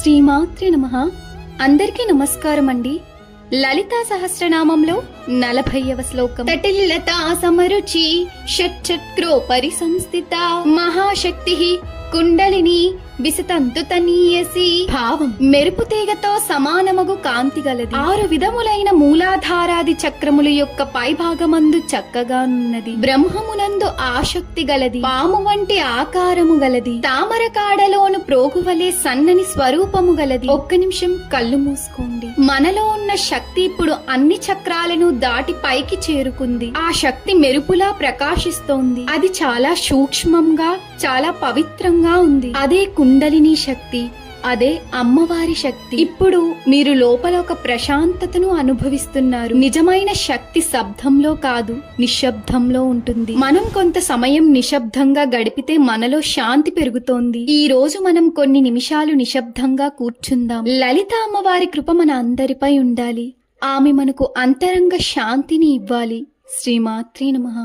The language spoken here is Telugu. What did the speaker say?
శ్రీమాత్రే నమః. అందరికీ నమస్కారం అండి. లలితా సహస్రనామంలో 40వ శ్లోకం. తటిల్లతా సమరుచి షట్చక్రో పరిసంస్థిత మహాశక్తి కుండలిని విసతంతు తనీయసి. భావం: మెరుపు తీగతో సమానమగు కాంతి గలది. 6 విధములైన మూలాధారాది చక్రముల యొక్క పైభాగమందు చక్కగా ఉన్నది. బ్రహ్మమునందు ఆసక్తి గలది. పాము వంటి ఆకారము గలది. తామర కాడలోను ప్రోగువలే సన్నని స్వరూపము గలది. ఒక్క నిమిషం కళ్ళు మూసుకోండి. మనలో ఉన్న శక్తి ఇప్పుడు అన్ని చక్రాలను దాటి పైకి చేరుకుంది. ఆ శక్తి మెరుపులా ప్రకాశిస్తోంది. అది చాలా సూక్ష్మంగా, చాలా పవిత్రంగా ఉంది. అదే కుండలిని శక్తి, అదే అమ్మవారి శక్తి. ఇప్పుడు మీరు లోపల ఒక ప్రశాంతతను అనుభవిస్తున్నారు. నిజమైన శక్తి శబ్దంలో కాదు, నిశ్శబ్దంలో ఉంటుంది. మనం కొంత సమయం నిశ్శబ్దంగా గడిపితే మనలో శాంతి పెరుగుతోంది. ఈ రోజు మనం కొన్ని నిమిషాలు నిశ్శబ్దంగా కూర్చుందాం. లలిత అమ్మవారి కృప మన అందరిపై ఉండాలి. ఆమె మనకు అంతరంగ శాంతిని ఇవ్వాలి. శ్రీమాత్రే నమః.